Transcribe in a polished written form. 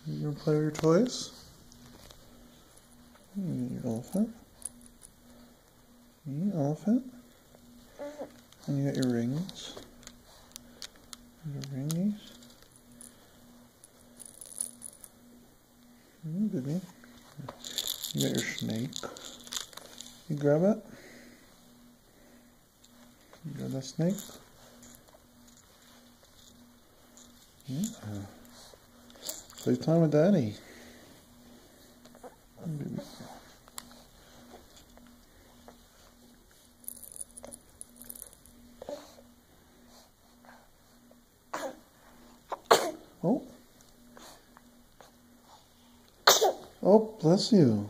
You gonna play with your toys? The elephant. The elephant. And you got your rings. Your ringies. Baby. You got your snake. You grab it. You grab that snake. Yeah. Play time with Daddy. Baby. Oh. Oh, bless you.